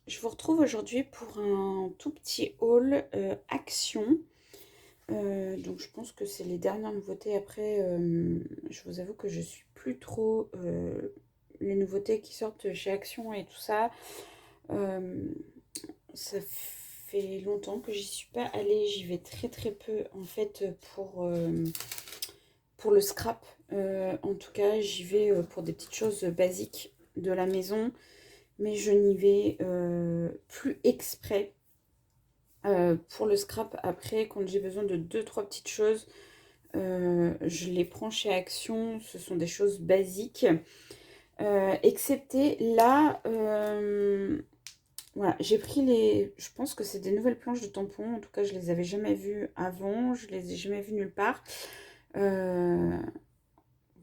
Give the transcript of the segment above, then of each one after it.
Je vous retrouve aujourd'hui pour un tout petit haul Action. Donc je pense que c'est les dernières nouveautés. Après, je vous avoue que je suis plus trop les nouveautés qui sortent chez Action et tout ça. Euh, Ça fait longtemps que j'y suis pas allée. J'y vais très très peu en fait pour le scrap. En tout cas, j'y vais pour des petites choses basiques de la maison, mais je n'y vais plus exprès pour le scrap. Après, quand j'ai besoin de deux trois petites choses, je les prends chez Action. Ce sont des choses basiques, excepté là. Voilà, j'ai pris je pense que c'est des nouvelles planches de tampons. En tout cas, je les avais jamais vues avant. Je les ai jamais vues nulle part. Euh,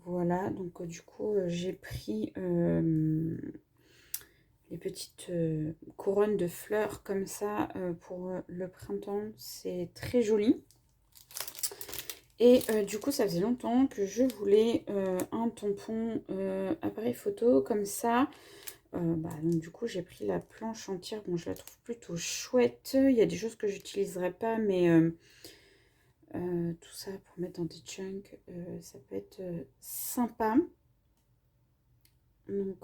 voilà, donc du coup, j'ai pris les petites couronnes de fleurs comme ça pour le printemps. C'est très joli. Et du coup, ça faisait longtemps que je voulais un tampon appareil photo comme ça. Donc du coup, j'ai pris la planche entière. Bon, je la trouve plutôt chouette. Il y a des choses que j'utiliserai pas, mais tout ça pour mettre dans des chunks, ça peut être sympa. Donc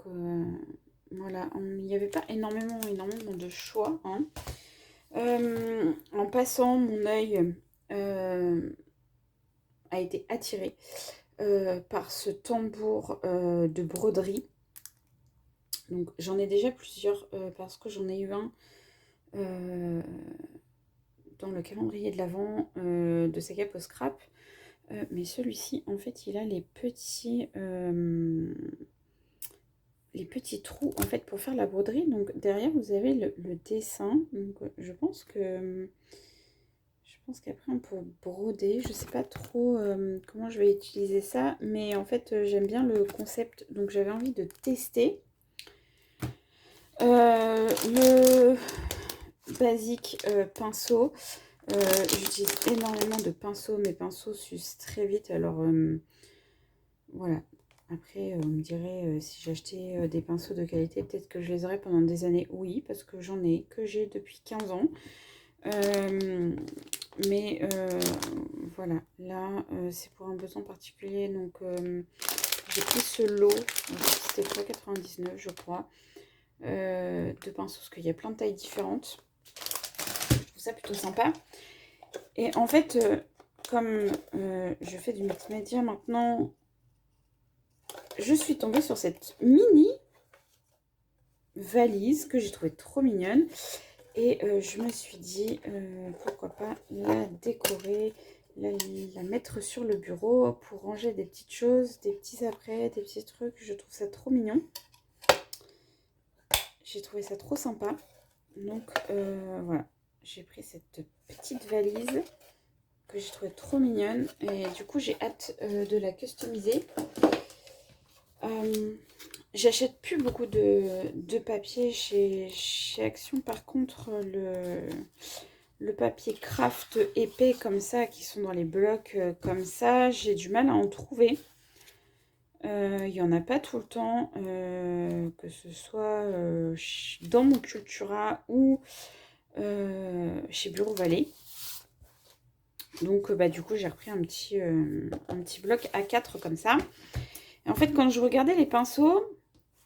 voilà, il n'y avait pas énormément de choix, hein. En passant, mon œil a été attiré par ce tambour de broderie. Donc j'en ai déjà plusieurs parce que j'en ai eu un dans le calendrier de l'Avent de Saga Post Scrap. Mais celui-ci, en fait, il a les petits trous en fait pour faire la broderie. Donc derrière, vous avez le dessin. Donc je pense qu'après on peut broder. Je sais pas trop comment je vais utiliser ça, mais en fait j'aime bien le concept. Donc j'avais envie de tester. Le basique pinceau. J'utilise énormément de pinceaux. Mes pinceaux s'usent très vite. Alors voilà. Après, on me dirait si j'achetais des pinceaux de qualité, peut-être que je les aurais pendant des années. Oui, parce que j'en ai, que j'ai depuis 15 ans. Mais voilà, là, c'est pour un besoin particulier. Donc, j'ai pris ce lot. C'était 3,99 je crois. De pinceaux, parce qu'il y a plein de tailles différentes. Je trouve ça plutôt sympa. Et en fait, comme je fais du mix média maintenant, je suis tombée sur cette mini valise que j'ai trouvée trop mignonne. Et je me suis dit, pourquoi pas la décorer, la mettre sur le bureau pour ranger des petites choses, des petits après, des petits trucs. Je trouve ça trop mignon. J'ai trouvé ça trop sympa. Donc voilà, j'ai pris cette petite valise que j'ai trouvée trop mignonne. Et du coup, j'ai hâte de la customiser. J'achète plus beaucoup de papier chez Action. Par contre, le papier craft épais comme ça, qui sont dans les blocs comme ça, j'ai du mal à en trouver. Il n'y en a pas tout le temps, que ce soit dans mon Cultura ou chez Bureau Vallée. Donc du coup, j'ai repris un petit bloc A4 comme ça. Et en fait, quand je regardais les pinceaux,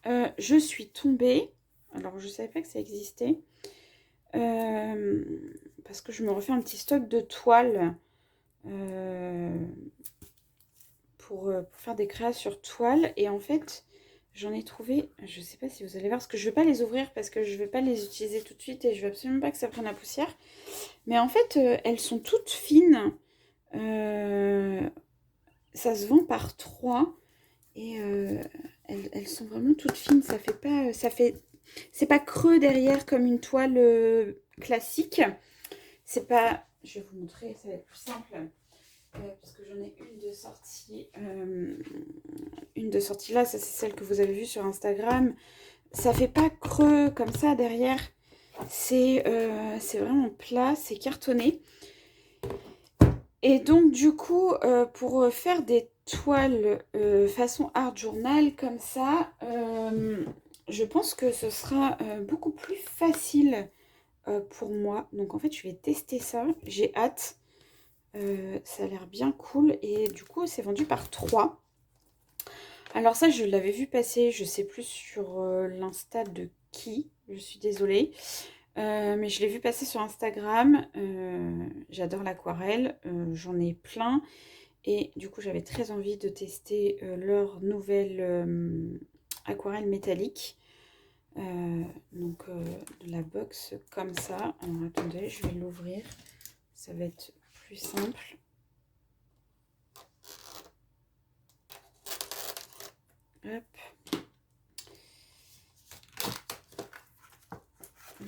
je suis tombée, alors je ne savais pas que ça existait, parce que je me refais un petit stock de toiles pour faire des créas sur toile. Et en fait, j'en ai trouvé, je ne sais pas si vous allez voir, parce que je ne vais pas les ouvrir, parce que je ne vais pas les utiliser tout de suite, et je ne veux absolument pas que ça prenne la poussière. Mais en fait, elles sont toutes fines. Ça se vend par 3. Et elles sont vraiment toutes fines. Ça fait pas, c'est pas creux derrière comme une toile classique. C'est pas, je vais vous montrer, ça va être plus simple parce que j'en ai une de sortie là. Ça c'est celle que vous avez vue sur Instagram. Ça fait pas creux comme ça derrière. C'est vraiment plat, c'est cartonné. Et donc du coup, pour faire des toiles façon art journal comme ça, je pense que ce sera beaucoup plus facile pour moi. Donc en fait, je vais tester ça. J'ai hâte. Ça a l'air bien cool. Et du coup, c'est vendu par 3. Alors ça, je l'avais vu passer, je sais plus sur l'Insta de qui. Je suis désolée. Mais je l'ai vu passer sur Instagram. J'adore l'aquarelle. J'en ai plein. Et du coup, j'avais très envie de tester leur nouvelle aquarelle métallique. De la box comme ça. Alors attendez, je vais l'ouvrir. Ça va être plus simple. Hop. Je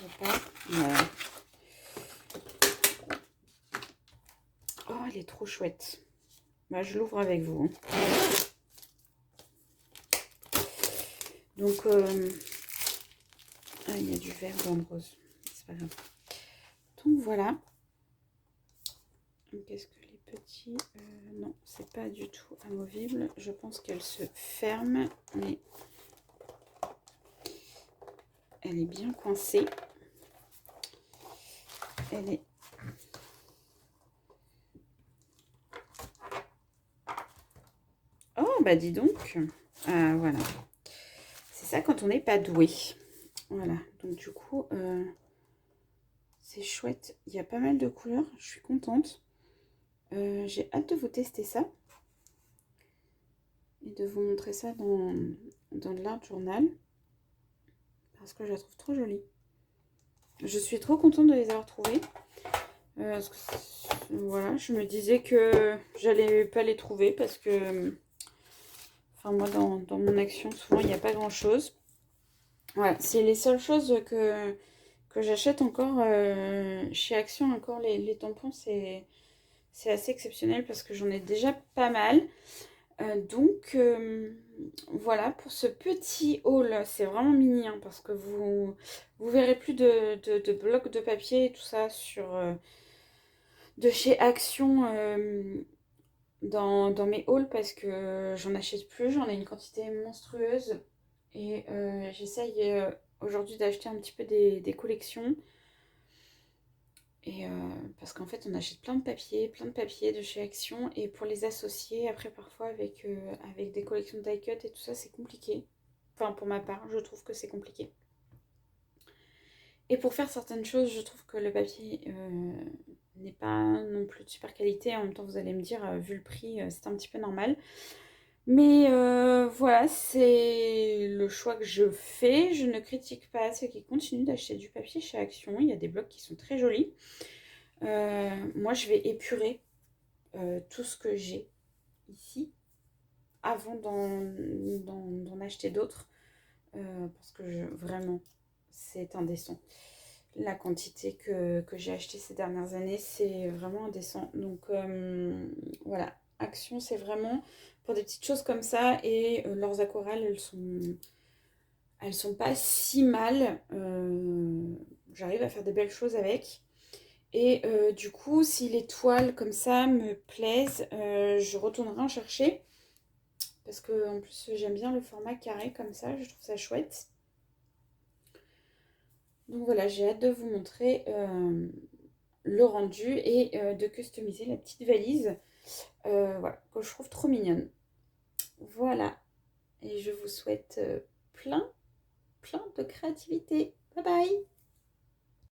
vois pas. Voilà. Oh, elle est trop chouette. Bah, je l'ouvre avec vous. Donc, il y a du vert dans le rose. C'est pas grave. Donc, voilà. Qu'est-ce que les petits... non, c'est pas du tout amovible. Je pense qu'elle se ferme, mais elle est bien coincée. Elle est... Oh, bah dis donc. Voilà. C'est ça quand on n'est pas doué. Voilà. Donc du coup, c'est chouette. Il y a pas mal de couleurs. Je suis contente. J'ai hâte de vous tester ça. Et de vous montrer ça dans l'art journal. Parce que je la trouve trop jolie. Je suis trop contente de les avoir trouvées. Parce que, voilà, je me disais que j'allais pas les trouver parce que... Enfin, moi, dans mon action, souvent, il n'y a pas grand-chose. Voilà, c'est les seules choses que j'achète encore chez Action. Encore les tampons, c'est assez exceptionnel parce que j'en ai déjà pas mal. Voilà, pour ce petit haul, c'est vraiment mini, hein, parce que vous verrez plus de blocs de papier et tout ça de chez Action dans mes hauls parce que j'en achète plus, j'en ai une quantité monstrueuse et j'essaye aujourd'hui d'acheter un petit peu des collections. Et parce qu'en fait, on achète plein de papiers de chez Action. Et pour les associer, après, parfois, avec des collections die cut et tout ça, c'est compliqué. Enfin, pour ma part, je trouve que c'est compliqué. Et pour faire certaines choses, je trouve que le papier n'est pas non plus de super qualité. En même temps, vous allez me dire, vu le prix, c'est un petit peu normal. Mais voilà, c'est le choix que je fais. Je ne critique pas ceux qui continuent d'acheter du papier chez Action. Il y a des blocs qui sont très jolis. Moi, je vais épurer tout ce que j'ai ici avant d'en acheter d'autres. Parce que vraiment, c'est indécent. La quantité que j'ai acheté ces dernières années, c'est vraiment indécent. Donc voilà, Action, c'est vraiment pour des petites choses comme ça. Et leurs aquarelles, elles sont pas si mal. J'arrive à faire des belles choses avec. Et du coup, si les toiles comme ça me plaisent, je retournerai en chercher. Parce que en plus, j'aime bien le format carré comme ça, je trouve ça chouette. Donc voilà, j'ai hâte de vous montrer le rendu et de customiser la petite valise. Voilà, que je trouve trop mignonne. Voilà, et je vous souhaite plein de créativité. Bye bye!